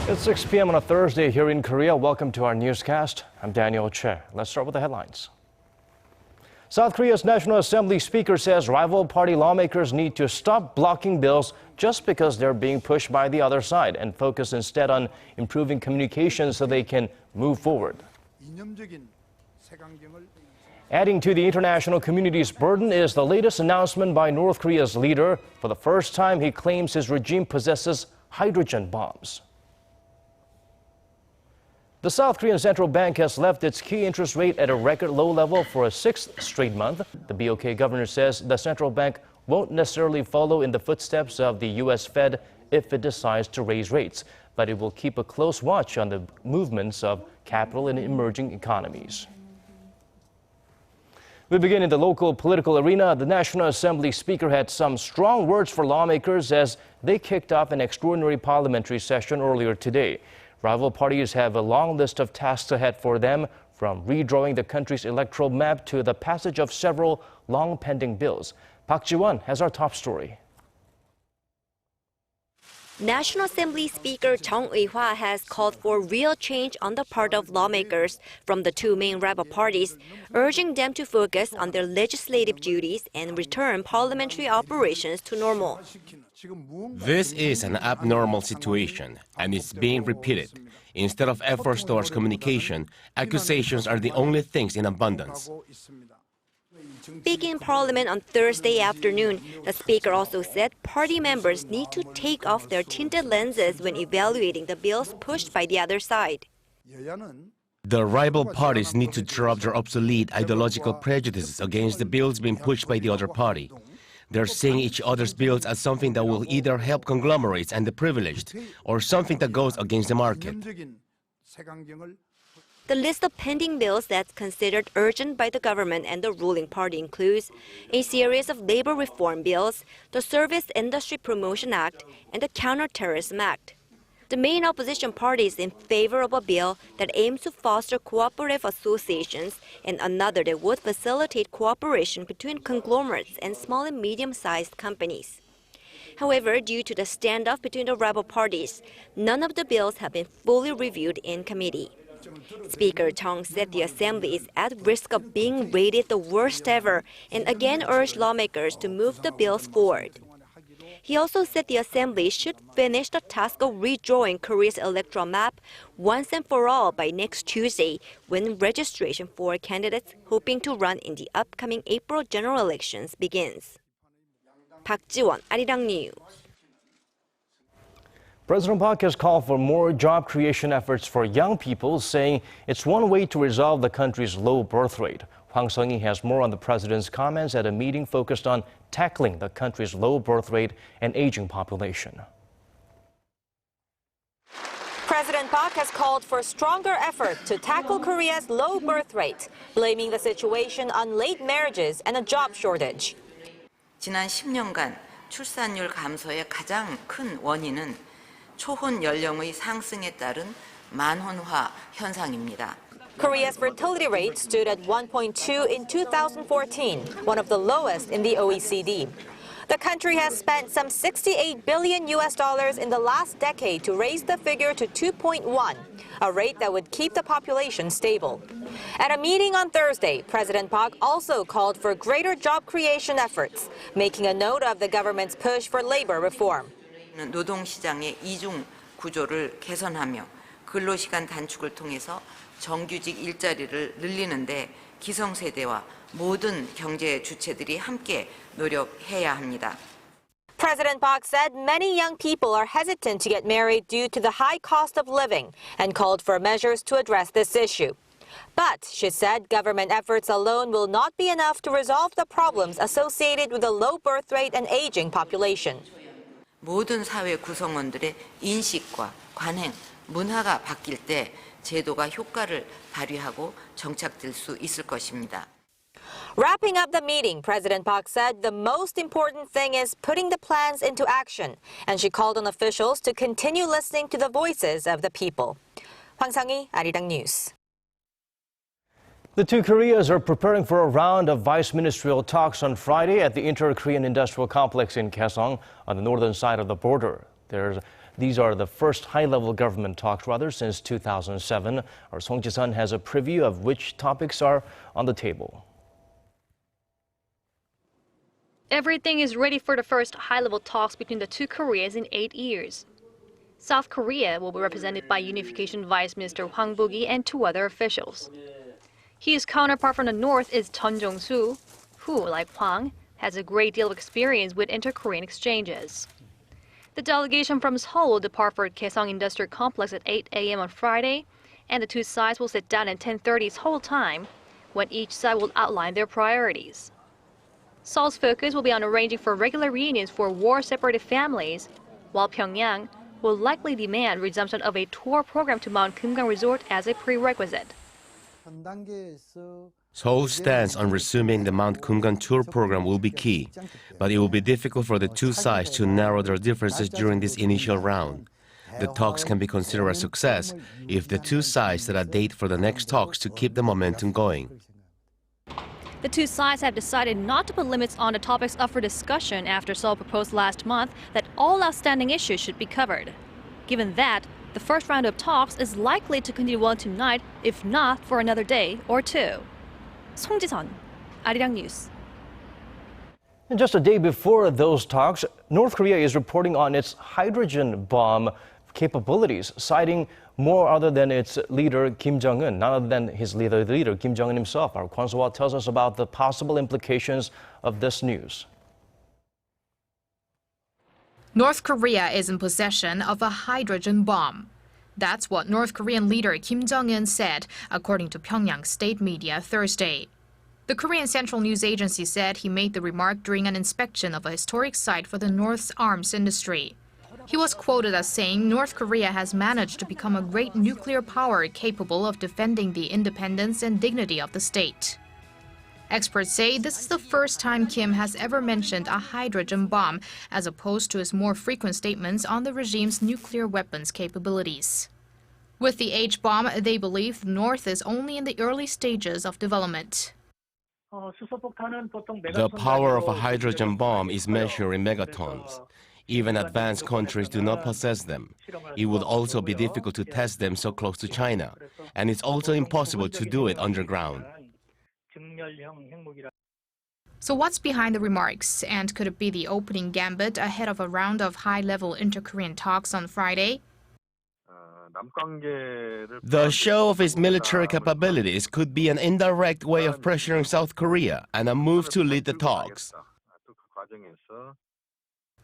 It's 6 p.m. on a Thursday here in Korea. Welcome to our newscast. I'm Daniel Che. Let's start with the headlines. South Korea's National Assembly Speaker says rival party lawmakers need to stop blocking bills just because they're being pushed by the other side and focus instead on improving communication so they can move forward. Adding to the international community's burden is the latest announcement by North Korea's leader. For the first time, he claims his regime possesses hydrogen bombs. The South Korean Central Bank has left its key interest rate at a record low level for a sixth straight month. The BOK governor says the central bank won't necessarily follow in the footsteps of the U.S. Fed if it decides to raise rates, but it will keep a close watch on the movements of capital in emerging economies. We begin in the local political arena. The National Assembly Speaker had some strong words for lawmakers as they kicked off an extraordinary parliamentary session earlier today. Rival parties have a long list of tasks ahead for them, from redrawing the country's electoral map to the passage of several long-pending bills. Park Ji-won has our top story. National Assembly Speaker Chung Eui-hwa has called for real change on the part of lawmakers from the two main rival parties, urging them to focus on their legislative duties and return parliamentary operations to normal. This is an abnormal situation, and it's being repeated. Instead of efforts towards communication, accusations are the only things in abundance. Speaking in Parliament on Thursday afternoon, the Speaker also said party members need to take off their tinted lenses when evaluating the bills pushed by the other side. The rival parties need to drop their obsolete ideological prejudices against the bills being pushed by the other party. They're seeing each other's bills as something that will either help conglomerates and the privileged, or something that goes against the market. The list of pending bills that's considered urgent by the government and the ruling party includes a series of labor reform bills, the Service Industry Promotion Act, and the Counterterrorism Act. The main opposition party is in favor of a bill that aims to foster cooperative associations and another that would facilitate cooperation between conglomerates and small and medium-sized companies. However, due to the standoff between the rival parties, none of the bills have been fully reviewed in committee. Speaker Chung said the Assembly is at risk of being rated the worst ever and again urged lawmakers to move the bills forward. He also said the Assembly should finish the task of redrawing Korea's electoral map once and for all by next Tuesday, when registration for candidates hoping to run in the upcoming April general elections begins. Park Ji-won, Arirang News. President Park has called for more job creation efforts for young people, saying it's one way to resolve the country's low birth rate. Hwang Sung-hee has more on the president's comments at a meeting focused on tackling the country's low birth rate and aging population. President Park has called for stronger effort to tackle Korea's low birth rate, blaming the situation on late marriages and a job shortage. 지난 10년간 출산율 감소의 가장 큰 원인은 초혼 연령의 상승에 따른 만혼화 현상입니다. Korea's fertility rate stood at 1.2 in 2014, one of the lowest in the OECD. The country has spent some $68 billion in the last decade to raise the figure to 2.1, a rate that would keep the population stable. At a meeting on Thursday, President Park also called for greater job creation efforts, making a note of the government's push for labor reform. 노동시장의 이중 구조를 개선하며 근로시간 단축을 통해서 정규직 일자리를 늘리는데 기성세대와 모든 경제 주체들이 함께 노력해야 합니다. President Park said many young people are hesitant to get married due to the high cost of living and called for measures to address this issue. But, she said, government efforts alone will not be enough to resolve the problems associated with the low birth rate and aging population. 모든 사회 구성원들의 인식과 관행, 문화가 바뀔 때 제도가 효과를 발휘하고 정착될 수 있을 것입니다. Wrapping up the meeting, President Park said the most important thing is putting the plans into action, and she called on officials to continue listening to the voices of the people. Hwang Sung-hee, Arirang News. The two Koreas are preparing for a round of vice-ministerial talks on Friday at the Inter-Korean Industrial Complex in Kaesong on the northern side of the border. There's These are the first high-level government talks, since 2007. Our Song Ji-sun has a preview of which topics are on the table. Everything is ready for the first high-level talks between the two Koreas in 8 years. South Korea will be represented by Unification Vice Minister Hwang Buk-gi and 2 other officials. His counterpart from the north is Chun Jong-soo, who, like Hwang, has a great deal of experience with inter-Korean exchanges. The delegation from Seoul will depart for Kaesong Industrial Complex at 8 a.m. on Friday, and the two sides will sit down at 10:30 Seoul time, when each side will outline their priorities. Seoul's focus will be on arranging for regular reunions for war-separated families, while Pyongyang will likely demand resumption of a tour program to Mount Kumgang Resort as a prerequisite. Seoul's stance on resuming the Mount Kumgang tour program will be key, but it will be difficult for the two sides to narrow their differences during this initial round. The talks can be considered a success if the two sides set a date for the next talks to keep the momentum going. The two sides have decided not to put limits on the topics up for discussion after Seoul proposed last month that all outstanding issues should be covered. Given that, the first round of talks is likely to continue on tonight, if not for another day or two. Song Ji-sun, Arirang News. And just a day before those talks, North Korea is reporting on its hydrogen bomb capabilities, citing more other than its leader Kim Jong-un, none other than his leader Kim Jong-un himself. Our Kwon So-wha tells us about the possible implications of this news. North Korea is in possession of a hydrogen bomb. That's what North Korean leader Kim Jong-un said, according to Pyongyang state media Thursday. The Korean Central News Agency said he made the remark during an inspection of a historic site for the North's arms industry. He was quoted as saying North Korea has managed to become a great nuclear power capable of defending the independence and dignity of the state. Experts say this is the first time Kim has ever mentioned a hydrogen bomb, as opposed to his more frequent statements on the regime's nuclear weapons capabilities. With the H-bomb, they believe the North is only in the early stages of development. The power of a hydrogen bomb is measured in megatons. Even advanced countries do not possess them. It would also be difficult to test them so close to China, and it's also impossible to do it underground. So what's behind the remarks, and could it be the opening gambit ahead of a round of high-level inter-Korean talks on Friday? The show of its military capabilities could be an indirect way of pressuring South Korea and a move to lead the talks.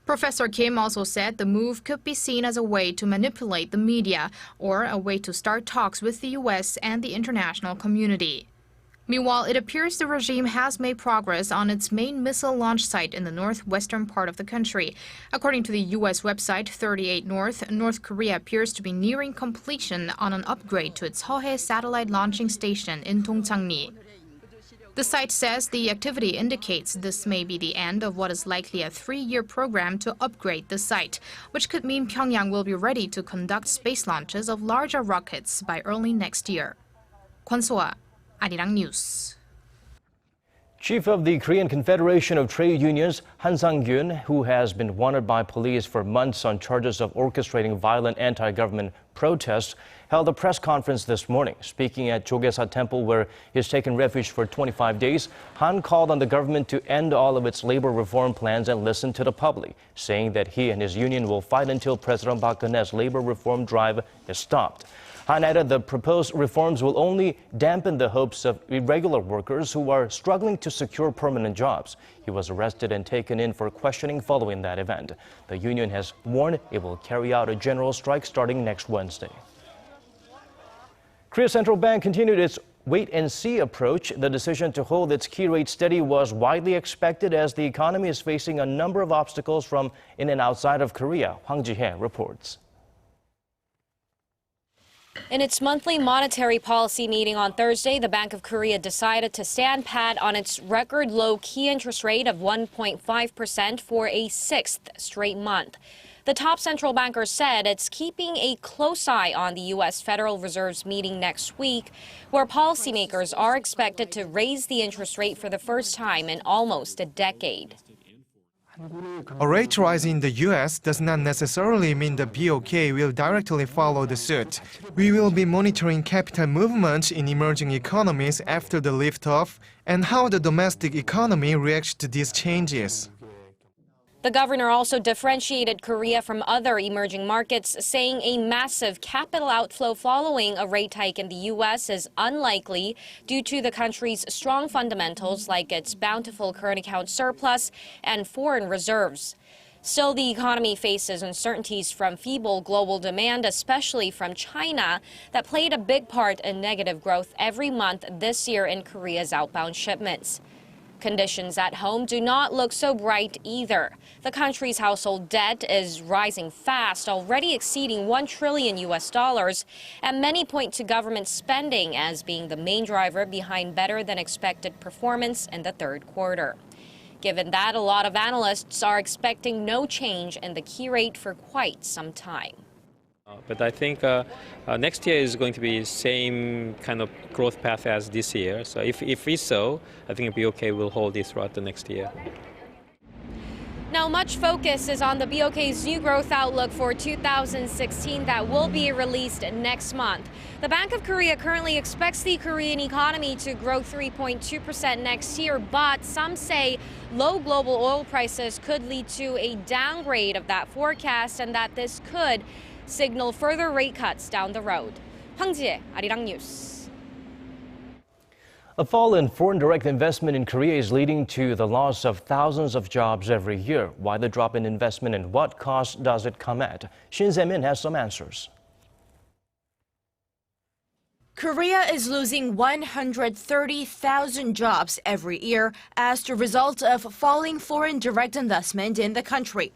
Professor Kim also said the move could be seen as a way to manipulate the media or a way to start talks with the U.S. and the international community. Meanwhile, it appears the regime has made progress on its main missile launch site in the northwestern part of the country. According to the U.S. website 38 North, North Korea appears to be nearing completion on an upgrade to its Seoul satellite launching station in Dongchang-ni. The site says the activity indicates this may be the end of what is likely a 3-year program to upgrade the site, which could mean Pyongyang will be ready to conduct space launches of larger rockets by early next year. Kwon So-wha, Arirang News. Chief of the Korean Confederation of Trade Unions, Han Sang-gyun, who has been wanted by police for months on charges of orchestrating violent anti-government protests, held a press conference this morning. Speaking at Jogesa Temple, where he's taken refuge for 25 days, Han called on the government to end all of its labor reform plans and listen to the public, saying that he and his union will fight until President Park Geun-hye's labor reform drive is stopped. Han added the proposed reforms will only dampen the hopes of irregular workers who are struggling to secure permanent jobs. He was arrested and taken in for questioning following that event. The union has warned it will carry out a general strike starting next Wednesday. Korea Central Bank continued its wait-and-see approach. The decision to hold its key rate steady was widely expected as the economy is facing a number of obstacles from in and outside of Korea. Hwang Ji-hye reports. In its monthly monetary policy meeting on Thursday, the Bank of Korea decided to stand pat on its record low key interest rate of 1.5% for a 6th straight month. The top central banker said it's keeping a close eye on the U.S. Federal Reserve's meeting next week, where policymakers are expected to raise the interest rate for the first time in almost a decade. A rate rise in the U.S. does not necessarily mean the BOK will directly follow the suit. We will be monitoring capital movement in emerging economies after the liftoff and how the domestic economy reacts to these changes. The governor also differentiated Korea from other emerging markets, saying a massive capital outflow following a rate hike in the U.S. is unlikely due to the country's strong fundamentals like its bountiful current account surplus and foreign reserves. Still, the economy faces uncertainties from feeble global demand, especially from China, that played a big part in negative growth every month this year in Korea's outbound shipments. Conditions at home do not look so bright either. The country's household debt is rising fast, already exceeding $1 trillion, and many point to government spending as being the main driver behind better than expected performance in the third quarter. Given that, a lot of analysts are expecting no change in the key rate for quite some time. But I think next year is going to be same kind of growth path as this year. So if it's so, I think BOK will hold it throughout the next year. Now, much focus is on the BOK's new growth outlook for 2016 that will be released next month. The Bank of Korea currently expects the Korean economy to grow 3.2% next year, but some say low global oil prices could lead to a downgrade of that forecast and that this could signal further rate cuts down the road. 황지혜, Arirang News. A fall in foreign direct investment in Korea is leading to the loss of thousands of jobs every year. Why the drop in investment and what cost does it come at? Shin Se-min has some answers. Korea is losing 130,000 jobs every year as a result of falling foreign direct investment in the country.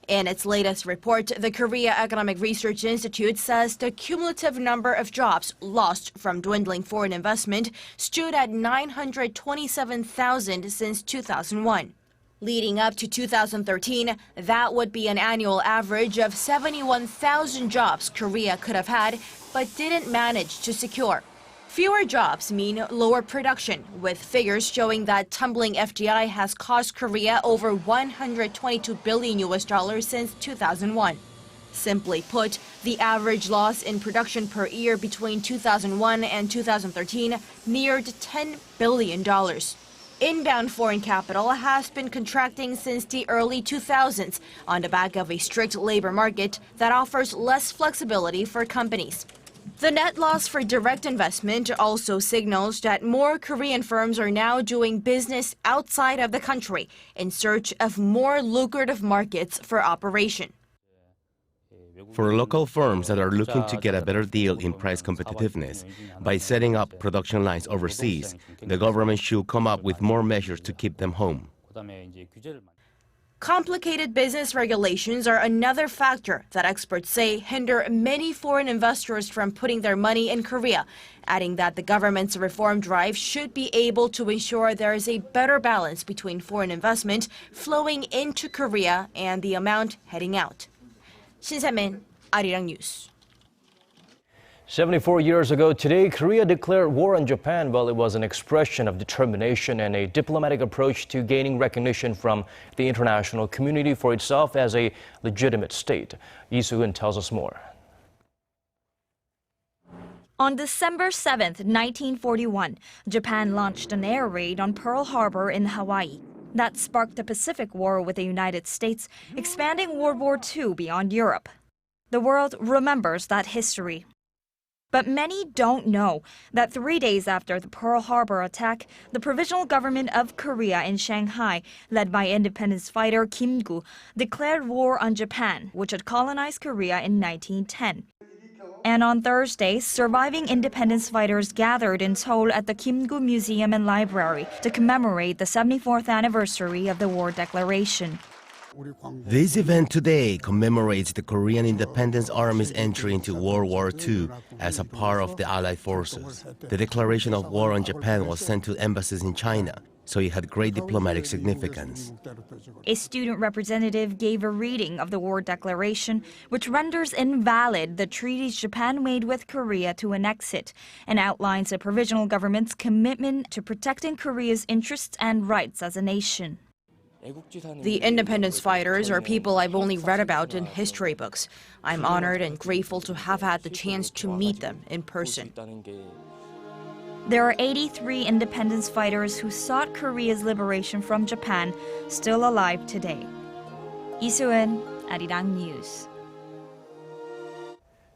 In its latest report, the Korea Economic Research Institute says the cumulative number of jobs lost from dwindling foreign investment stood at 927,000 since 2001. Leading up to 2013, that would be an annual average of 71,000 jobs Korea could have had, but didn't manage to secure. Fewer jobs mean lower production, with figures showing that tumbling FDI has cost Korea over $122 billion since 2001. Simply put, the average loss in production per year between 2001 and 2013 neared $10 billion. Inbound foreign capital has been contracting since the early 2000s on the back of a strict labor market that offers less flexibility for companies. The net loss for direct investment also signals that more Korean firms are now doing business outside of the country in search of more lucrative markets for operation. For local firms that are looking to get a better deal in price competitiveness by setting up production lines overseas, the government should come up with more measures to keep them home. Complicated business regulations are another factor that experts say hinder many foreign investors from putting their money in Korea, adding that the government's reform drive should be able to ensure there is a better balance between foreign investment flowing into Korea and the amount heading out. Shin Se-min, Arirang News. 74 years ago today, Korea declared war on Japan. Well, it was an expression of determination and a diplomatic approach to gaining recognition from the international community for itself as a legitimate state. Lee Soo-hun tells us more. On December 7, 1941, Japan launched an air raid on Pearl Harbor in Hawaii. That sparked the Pacific War with the United States, expanding World War II beyond Europe. The world remembers that history. But many don't know that 3 days after the Pearl Harbor attack, the Provisional Government of Korea in Shanghai, led by independence fighter Kim Gu, declared war on Japan, which had colonized Korea in 1910. And on Thursday, surviving independence fighters gathered in Seoul at the Kim Gu Museum and Library to commemorate the 74th anniversary of the war declaration. This event today commemorates the Korean Independence Army's entry into World War II as a part of the Allied forces. The declaration of war on Japan was sent to embassies in China, so it had great diplomatic significance. A student representative gave a reading of the war declaration, which renders invalid the treaties Japan made with Korea to annex it, and outlines the provisional government's commitment to protecting Korea's interests and rights as a nation. The independence fighters are people I've only read about in history books. I'm honored and grateful to have had the chance to meet them in person. There are 83 independence fighters who sought Korea's liberation from Japan still alive today. Lee Soo-eun, Arirang News.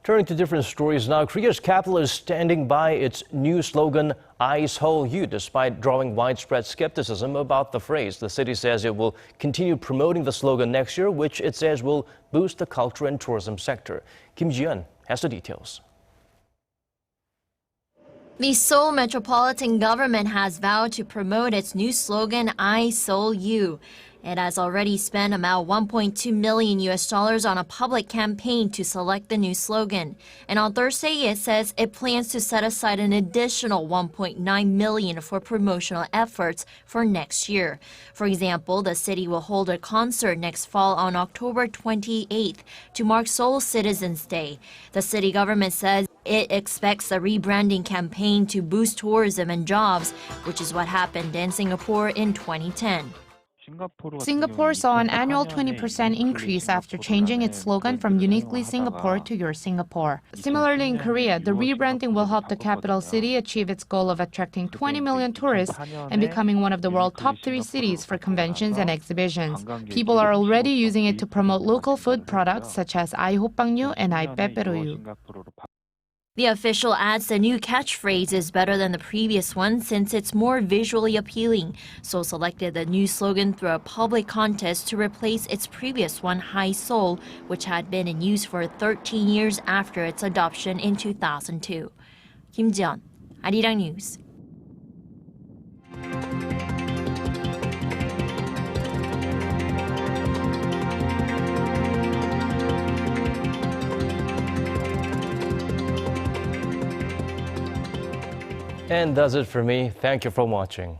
Turning to different stories now, Korea's capital is standing by its new slogan, I Seoul You, despite drawing widespread skepticism about the phrase. The city says it will continue promoting the slogan next year, which it says will boost the culture and tourism sector. Kim Ji-yeon has the details. The Seoul metropolitan government has vowed to promote its new slogan, I Seoul You. It has already spent about $1.2 million on a public campaign to select the new slogan. And on Thursday, it says it plans to set aside an additional $1.9 million for promotional efforts for next year. For example, the city will hold a concert next fall on October 28th to mark Seoul Citizens Day. The city government says it expects the rebranding campaign to boost tourism and jobs, which is what happened in Singapore in 2010. Singapore saw an annual 20% increase after changing its slogan from Uniquely Singapore to Your Singapore. Similarly, in Korea, the rebranding will help the capital city achieve its goal of attracting 20 million tourists and becoming one of the world's top 3 cities for conventions and exhibitions. People are already using it to promote local food products such as I Hoppangyu and I Peperoyu. The official adds the new catchphrase is better than the previous one since it's more visually appealing. Seoul selected the new slogan through a public contest to replace its previous one, High Seoul, which had been in use for 13 years after its adoption in 2002. Kim Ji-yeon, Arirang News. And that's it for me. Thank you for watching.